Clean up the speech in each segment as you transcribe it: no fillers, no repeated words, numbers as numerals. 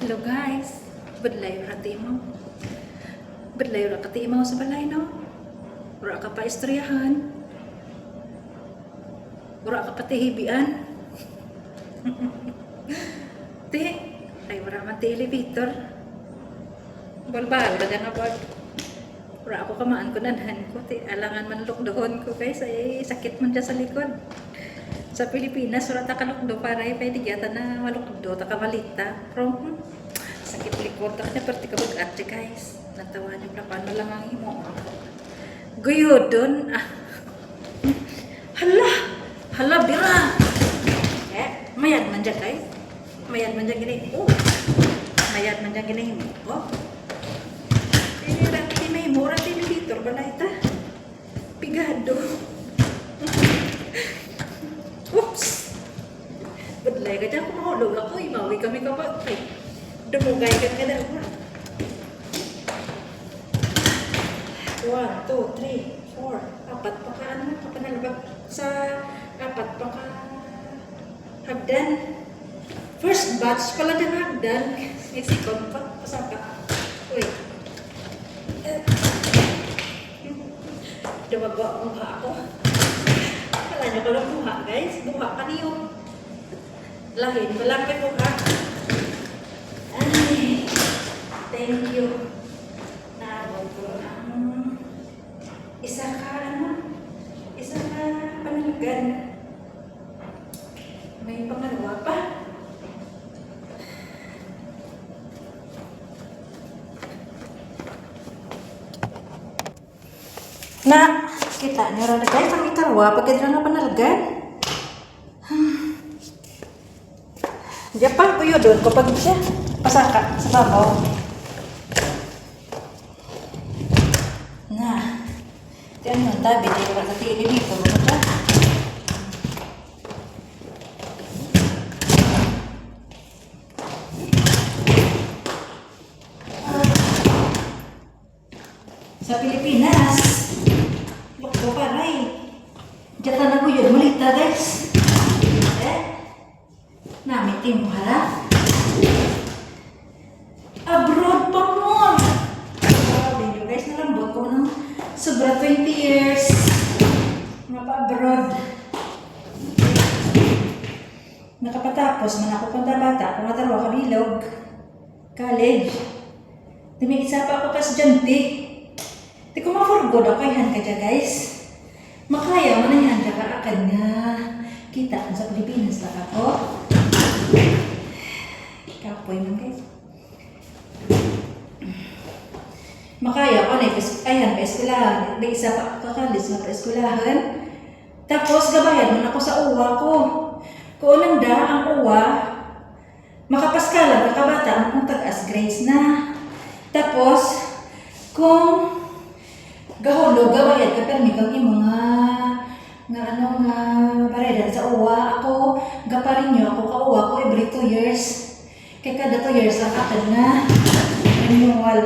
Hello guys, badlay ra timaw. Badlay ra ka timaw sa balay no. Wala ka pa istoryahan. Wala ka pa tihibian. Ti, ay wala man ti elevator. Balbal ka nga ba? Wala ako kamaan ko nanhan ko. Ti, alangan man lukdohon ko guys. Ay sakit man dyan sa likod. Sa Pilipinas, wala ta kalukdo para ay pwede yata na malukdo, ta kamalita. From sakit likod, ta kanya perti kabag guys. Natawa niyo na paano lang ang imo. Guyodon, hala, hala bira. Mayad man dyan guys. Mayad man dyan gini. Oh, mayad man dyan gini. Oh, rati may mura tinibitor ba na ita? Pigado. Oops! Badlay ka dyan, kumahulog ako, imawi kami kapag dumugay ka nga na ako. 1, 2, 3, 4, apat pa ka ano, kapanalabag sa apat pa ka hagdan. First batch pala ng hagdan, second pa, pasaka. Uy. Dumago ang mukha ako. Wala nyo ka lang buha guys. Buha ka niyo. Lahin. Malapit buha. Ay. Thank you. Naabot ko ang isa ka panalagan. May pangalawa pa. Na, kita nyo rin guys, ang ikalwa, pagkadra nga panalgan. Diyan pa, kuyo doon, kapag siya, pasaka sa babaw. Na, diyan yung tabi, diyan ka sa tili dito, mga sa Pilipinas, lukdo ka rin. Diyan ka na kuyo, malita guys. Namitin mo hala. Abroad pa mo. Grabe nyo guys, nalambot ko ng sobra 20 years. Mapa-abroad. Nakapatapos man ako kung bata, kung matarwa kabilog. College. Di may isa pa ako kastudyante. Di ko ma-forgod ako yan ka dyan guys. Makaya mo na yan dyan ka akan nga. Kita kung sa Pilipinas lang ako. Kapoy man guys. Makaya ko na ayan pa eskulahan. May isa pa kakalis na pa eskulahan. Tapos gabayan man ako sa uwa ko. Kung nanda ang uwa, makapaskalan kakabata kung tag-as grades na. Tapos, kung gahulog, gabayan ka permi kang mga paredan sa uwa. Ako, gaparin nyo, ako kauwa ko every 2 years. Kaya kada 2 years lang akan na renewal.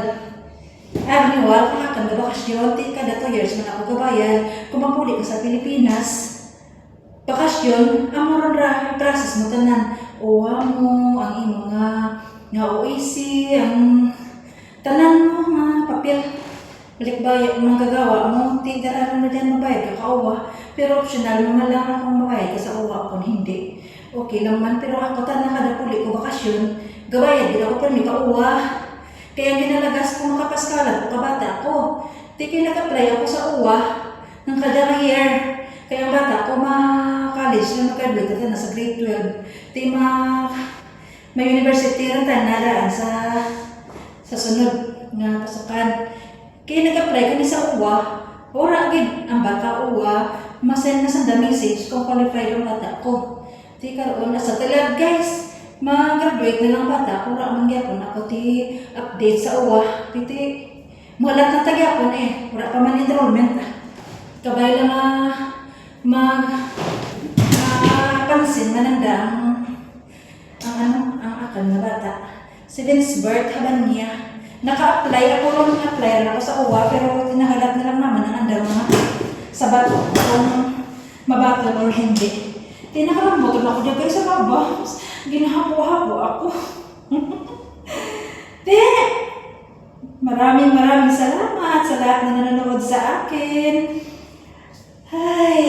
Renewal, kung akan na bakasyon, kada 2 years man ako gabayan. Kung mapuli ka sa Pilipinas, bakasyon, ang maroon ra, process mo tanan. Uwa mo, ang imo nga OAC, ang tanan mo, mga papel. Balikbayad, mga gagawa mo, tigararan na dyan mabayad ka kauwa. Pero optional, mga lang akong mabayad ka sa uwa ko, hindi. Okay lang man, pero ako tanang kada puli ko bakasyon, gabayad din ako permi kauwa. Kaya ginalagas ko makapaskalan ko kabata ko. Di kayo nag-apply ako sa uwa ng kada year. Kaya ang bata ko ma-college na mag-graduate at nasa grade 12. Di may university rin tayo naraan sa sunod nga pasukan. Kaya nag-apply kami sa uwa, ora agad ang bata uwa, masend na sa message kung qualified ang bata ko. Di karoon na sa talag guys, mag-graduate na lang bata, ora man gyapon ako ti update sa uwa. Piti, mulat na tagyapon ora pa man enrollment. Kabay lang pansin mananda ang akan na bata. Since birth, haban niya. Naka-apply ako ron, apply ako sa uwa, pero tinahalap na lang naman ang andang mga sabat kung mabatol or hindi. Tinakalamboton ako dyan guys sa baba. Ginahapo-hapo ako. Maraming salamat sa lahat na nanonood sa akin. Ay,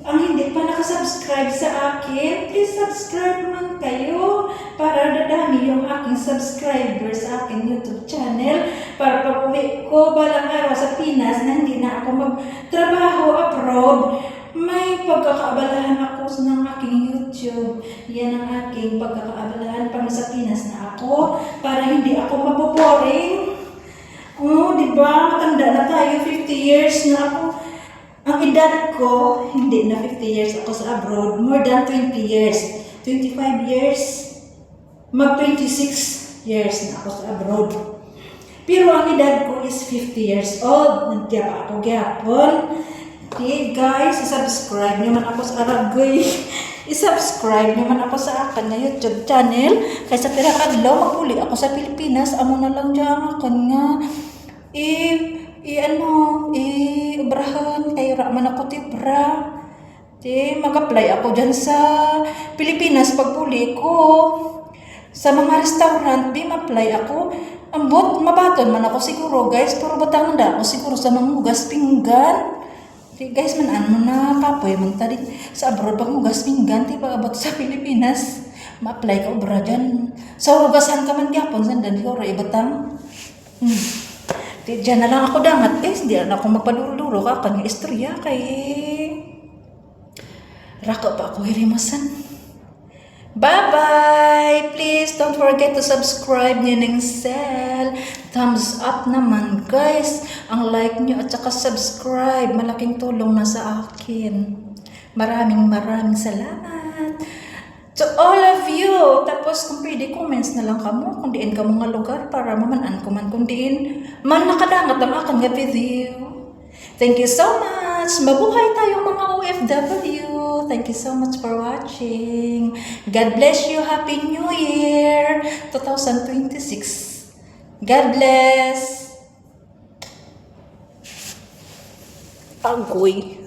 ang hindi pa nakasubscribe sa akin, please subscribe naman kayo para dadami yung aking subscribers sa aking YouTube channel para pag-uwi ko balang araw sa Pinas na hindi na ako magtrabaho abroad, may pagkakaabalahan ako ng aking YouTube. Yan ang aking pagkakaabalahan pag nasa Pinas na ako para hindi ako maboboring. Oh, di ba? Matanda na tayo, 50 years na ako. Ang edad ko, hindi na 50 years ako sa abroad, more than 20 years. 25 years, mag 26 years na ako sa abroad. Pero ang edad ko is 50 years old. Nandiyan pa ako gyapon. Okay guys, isubscribe nyo man ako sa Aragoy. Isubscribe nyo man ako sa akin na YouTube channel. Kaysa pirang adlaw, maguli ako sa Pilipinas. Amo na lang dyan akan nga. Ubrahan, kayo raman ako tibra. Mag-apply ako dyan sa Pilipinas pagpuli ko. Sa mga restaurant, ma-apply ako. Ambot, mabaton man ako siguro guys, pero batang na ako siguro sa mga hugas pinggan. Guys, ano na kapoy, man tadi sa abroad pag hugas pinggan, pag abot sa Pilipinas, ma-apply ka ubra dyan. Sa hugasan ka man gyapon, sandan hora, ibatang. Diyan na lang ako dangat guys, di na ako magpaduro ka kan istorya kay rako pa ako hirimasan. Bye-bye! Please don't forget to subscribe Nineng Sel. Thumbs up naman guys. Ang like nyo at saka subscribe. Malaking tulong na sa akin. Maraming salamat. To all of you. Tapos kung pwede comments na lang kamo kung diin ka mga lugar para mamanan ko man kung diin man nakadangat ang aking nga video. Thank you so much. Mabuhay tayong mga OFW. Thank you so much for watching. God bless you. Happy New Year 2026. God bless. Agoy.